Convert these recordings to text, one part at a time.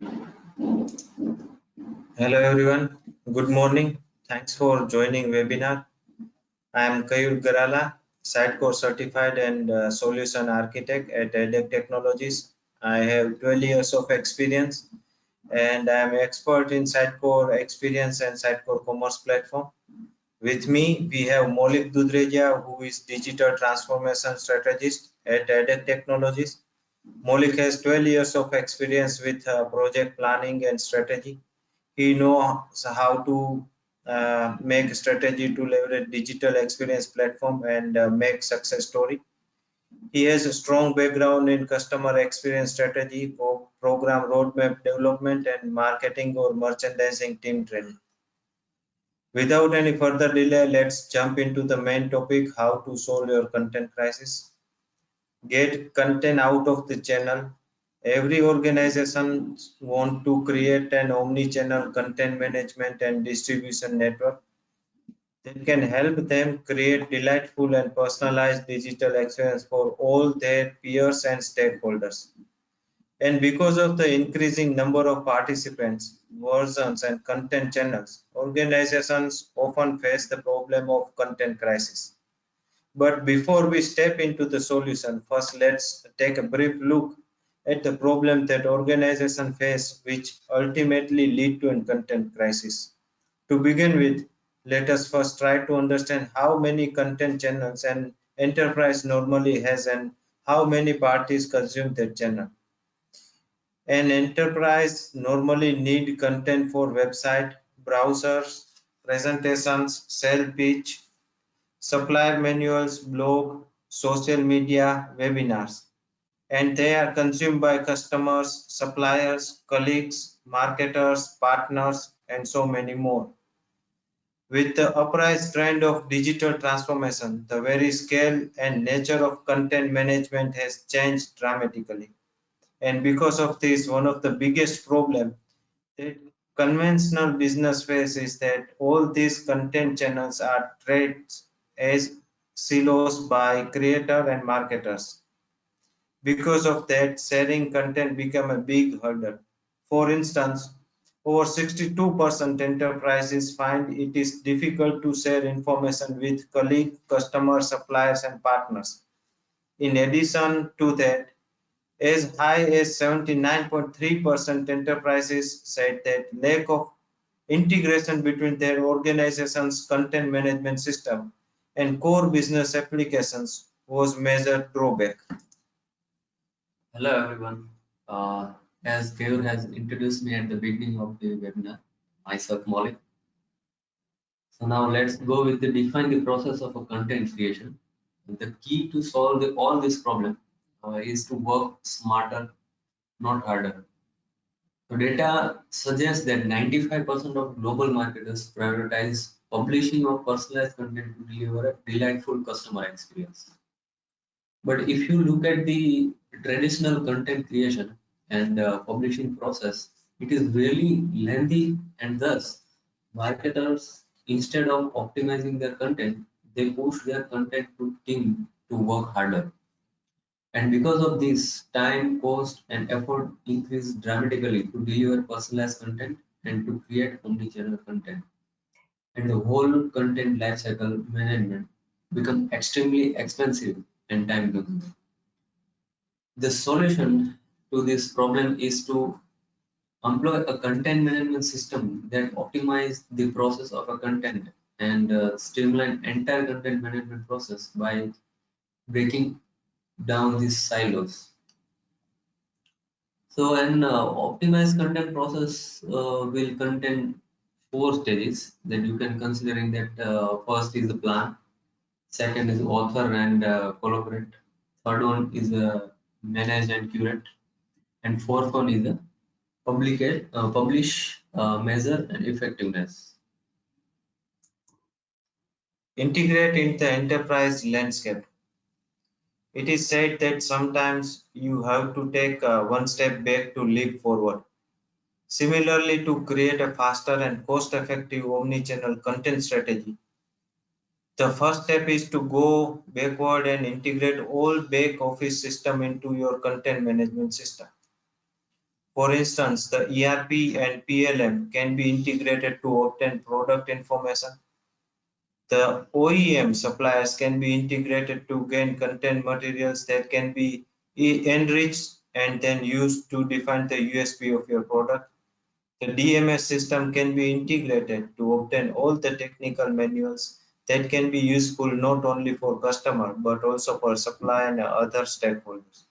Hello everyone, good morning. Thanks for joining webinar. I am Kayur Garala, Sitecore certified and solution architect at EDEC Technologies. I have 12 years of experience and I am expert in Sitecore experience and Sitecore commerce platform. With me, we have Maulik Dudreja, who is digital transformation strategist at EDEC Technologies. Maulik has 12 years of experience with project planning and strategy. He knows how to make strategy to leverage digital experience platform and make success story. He has a strong background in customer experience strategy, program roadmap development, and marketing or merchandising team training. Without any further delay, let's jump into the main topic: how to solve your content crisis. Get content out of the channel. Every organization want to create an omni-channel content management and distribution network that can help them create delightful and personalized digital experience for all their peers and stakeholders. And because of the increasing number of participants, versions, and content channels, organizations often face the problem of content crisis. But before we step into the solution, first let's take a brief look at the problem that organizations face, which ultimately lead to a content crisis. To begin with, let us first try to understand how many content channels an enterprise normally has and how many parties consume that channel. An enterprise normally need content for website, browsers, presentations, sales pitch, supplier manuals, blog, social media, webinars, and they are consumed by customers, suppliers, colleagues, marketers, partners, and so many more. With the uprise trend of digital transformation, the very scale and nature of content management has changed dramatically. And because of this, one of the biggest problems that conventional business face is that all these content channels are treated as silos by creator and marketers. Because of that, sharing content become a big hurdle. For instance, over 62% enterprises find it is difficult to share information with colleagues, customers, suppliers, and partners. In addition to that, as high as 79.3% enterprises said that lack of integration between their organization's content management system and core business applications was major drawback. Hello everyone. As Kayur has introduced me at the beginning of the webinar, myself Maulik. So now let's go with the define the process of a content creation. The key to solve all this problem is to work smarter, not harder. So data suggests that 95% of global marketers prioritize publishing of personalized content to deliver a delightful customer experience. But if you look at the traditional content creation and publishing process, it is really lengthy, and thus marketers, instead of optimizing their content, they push their content to team to work harder. And because of this, time, cost, and effort increase dramatically to deliver personalized content and to create omni-channel content. And the whole content lifecycle management become extremely expensive and time consuming. The solution to this problem is to employ a content management system that optimizes the process of a content and streamline entire content management process by breaking down these silos. So an optimized content process will contain 4 stages that you can consider in that. First is the plan, second is author and collaborate, third one is manage and curate, and fourth one is the publish, measure, and effectiveness. Integrate in the enterprise landscape. It is said that sometimes you have to take one step back to leap forward. Similarly, to create a faster and cost-effective omni-channel content strategy, the first step is to go backward and integrate all back office system into your content management system. For instance, the ERP and PLM can be integrated to obtain product information. The OEM suppliers can be integrated to gain content materials that can be enriched and then used to define the USP of your product. The DMS system can be integrated to obtain all the technical manuals that can be useful not only for customer but also for supply and other stakeholders.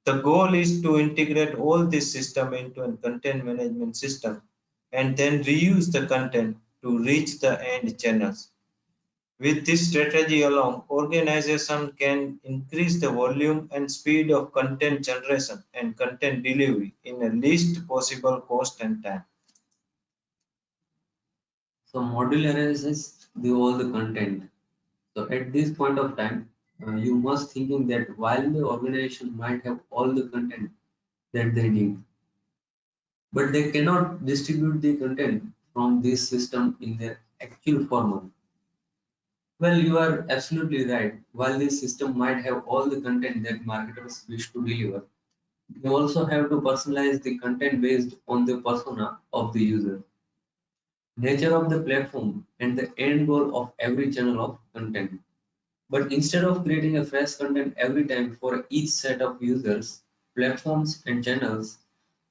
The goal is to integrate all this system into a content management system and then reuse the content to reach the end channels. With this strategy alone, organization can increase the volume and speed of content generation and content delivery in the least possible cost and time. So modularizes all the content. So at this point of time, you must thinking that while the organization might have all the content that they need, but they cannot distribute the content from this system in their actual format. Well, you are absolutely right. While this system might have all the content that marketers wish to deliver, they also have to personalize the content based on the persona of the user, nature of the platform, and the end goal of every channel of content. But instead of creating a fresh content every time for each set of users, platforms, and channels,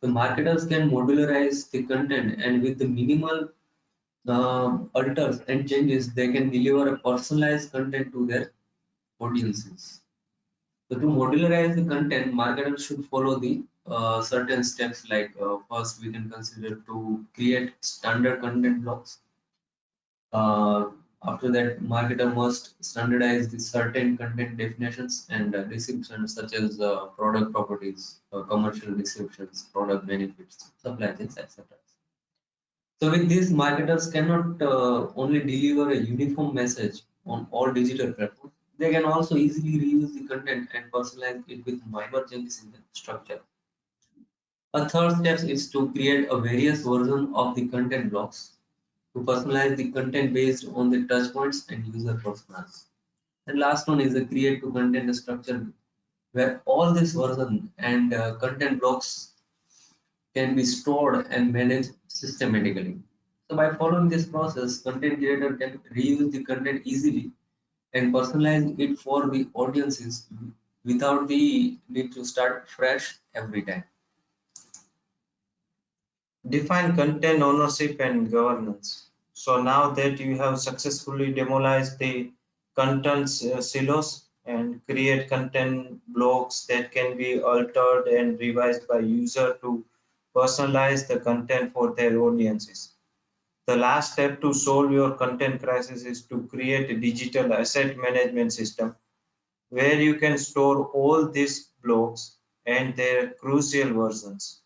the marketers can modularize the content, and with the minimal alters and changes, they can deliver a personalized content to their audiences. So to modularize the content, marketers should follow the certain steps, like first we can consider to create standard content blocks. Uh, After that, marketer must standardize the certain content definitions and descriptions such as product properties, commercial descriptions, product benefits, supply chains, etc. So with this, marketers cannot only deliver a uniform message on all digital platforms. They can also easily reuse the content and personalize it with minor changes in the structure. A third step is to create a various version of the content blocks to personalize the content based on the touchpoints and user personas. The last one is the create to content structure where all this version and content blocks can be stored and managed systematically. So by following this process, content creator can reuse the content easily and personalize it for the audiences without the need to start fresh every time. Define content ownership and governance. So now that you have successfully demolished the content silos and create content blocks that can be altered and revised by user to personalize the content for their audiences. The last step to solve your content crisis is to create a digital asset management system where you can store all these blocks and their crucial versions.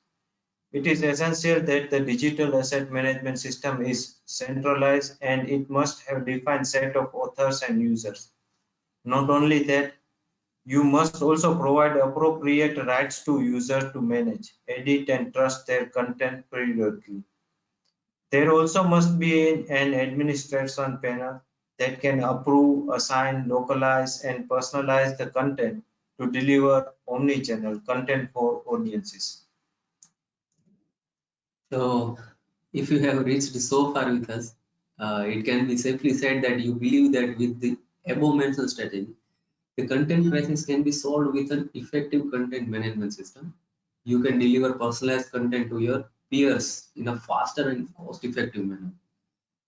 It is essential that the digital asset management system is centralized and it must have defined set of authors and users. Not only that, you must also provide appropriate rights to users to manage, edit, and trust their content periodically. There also must be an administration panel that can approve, assign, localize, and personalize the content to deliver omni-channel content for audiences. So, if you have reached so far with us, it can be safely said that you believe that with the above mentioned strategy, the content crisis can be solved with an effective content management system. You can deliver personalized content to your peers in a faster and cost-effective manner.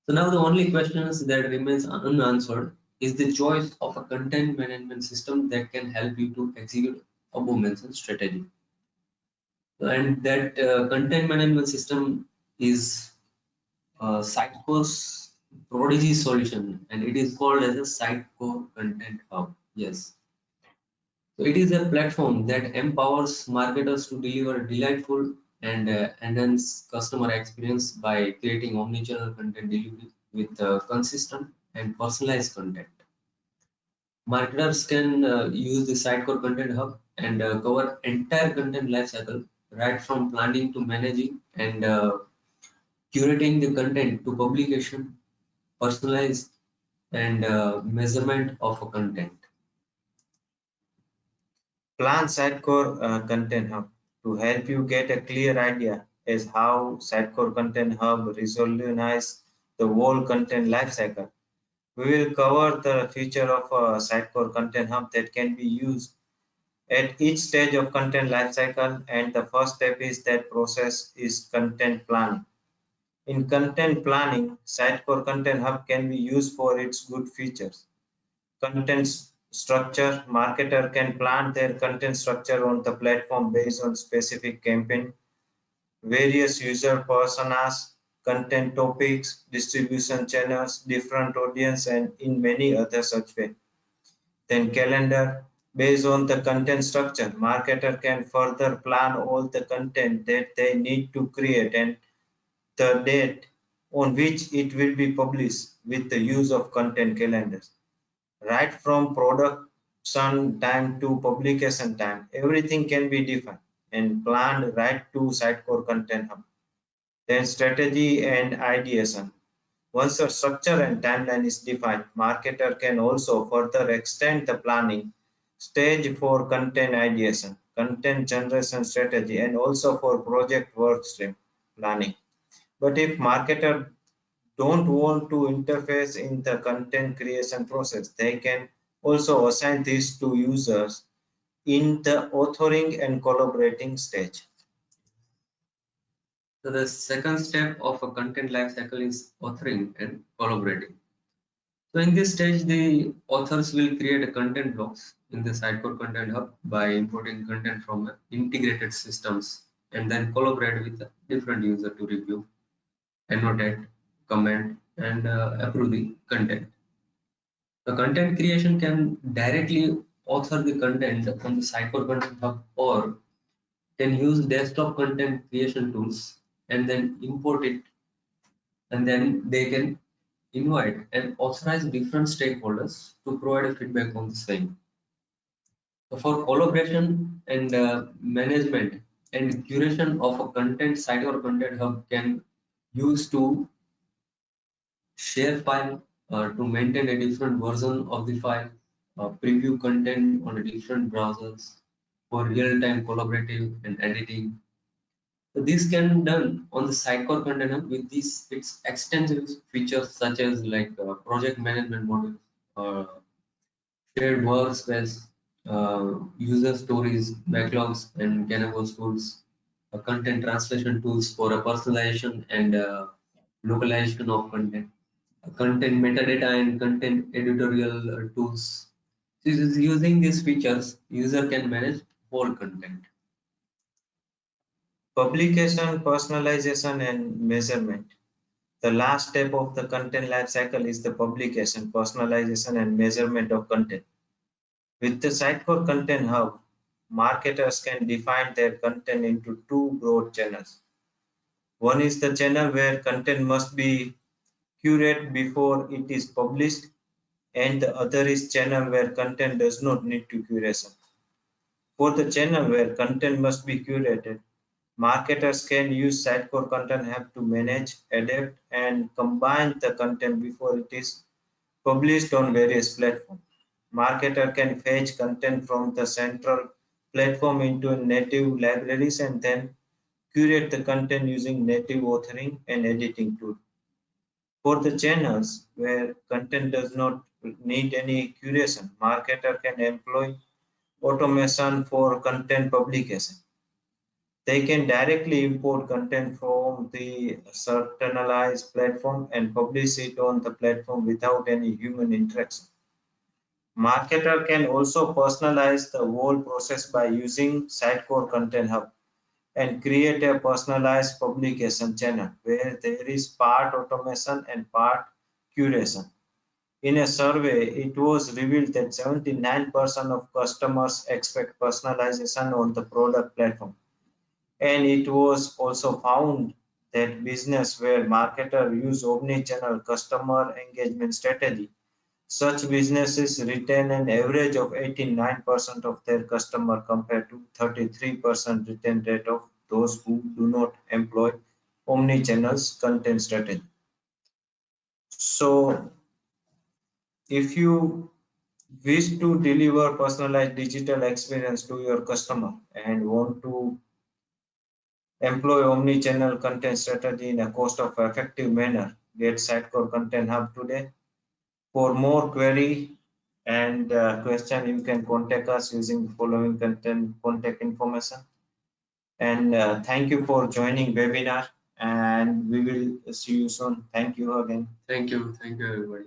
So now the only questions that remains unanswered is the choice of a content management system that can help you to execute above mentioned strategy. And that content management system is Sitecore's Prodigy solution, and it is called as a Sitecore Content Hub. Yes. So it is a platform that empowers marketers to deliver delightful and enhance customer experience by creating omnichannel content delivery with consistent and personalized content. Marketers can use the Sitecore Content Hub and cover entire content lifecycle, right from planning to managing and curating the content to publication, personalized and measurement of a content. Plan Sitecore Content Hub. to help you get a clear idea as how Sitecore Content Hub revolutionize the whole content lifecycle. We will cover the feature of a Sitecore Content Hub that can be used at each stage of content lifecycle, and the first step is that process is content planning. In content planning, Sitecore Content Hub can be used for its good features. Content structure: marketer can plan their content structure on the platform based on specific campaign, various user personas, content topics, distribution channels, different audience, and in many other such ways. Then calendar: based on the content structure, marketer can further plan all the content that they need to create and the date on which it will be published with the use of content calendars. Right from production time to publication time, everything can be defined and planned right to Sitecore Content Hub. Then strategy and ideation. Once the structure and timeline is defined, marketer can also further extend the planning stage for content ideation, content generation strategy, and also for project workstream planning. But if marketer don't want to interface in the content creation process, they can also assign this to users in the authoring and collaborating stage. So the second step of a content lifecycle is authoring and collaborating. So in this stage, the authors will create a content blocks in the Sitecore Content Hub by importing content from integrated systems and then collaborate with different user to review, annotate, comment, and approve the content. The content creation can directly author the content on the Sitecore Content Hub or can use desktop content creation tools and then import it, and then they can invite and authorize different stakeholders to provide a feedback on the same. So for collaboration and management and curation of a content site or content hub can use to share file to maintain a different version of the file, preview content on a different browsers for real-time collaborative and editing. So this can done on the Sitecore Content Hub with these its extensive features such as like project management module, uh, shared workspace, user stories, backlogs, and Canvas tools, content translation tools for a personalization and localization of content, content metadata and content editorial tools. So using these features, user can manage whole content. Publication, personalization, and measurement. The last step of the content lifecycle is the publication, personalization, and measurement of content. With the Sitecore Content Hub, marketers can define their content into two broad channels. One is the channel where content must be curated before it is published, and the other is channel where content does not need to curation. For the channel where content must be curated, marketers can use Sitecore Content Hub to manage, adapt, and combine the content before it is published on various platforms. Marketer can fetch content from the central platform into native libraries and then curate the content using native authoring and editing tools. For the channels where content does not need any curation, marketer can employ automation for content publication. They can directly import content from the centralized platform and publish it on the platform without any human interaction. Marketer can also personalize the whole process by using Sitecore Content Hub and create a personalized publication channel where there is part automation and part curation. In a survey, it was revealed that 79% of customers expect personalization on the product platform. And it was also found that business where marketers use omni-channel customer engagement strategy, such businesses retain an average of 89% of their customer compared to 33% retain rate of those who do not employ omni-channels content strategy. So if you wish to deliver personalized digital experience to your customer and want to employ omni-channel content strategy in a cost-effective manner. Get Sitecore Content Hub today. For more query and question, you can contact us using the following contact information. And thank you for joining webinar, and we will see you soon. Thank you again. Thank you everybody.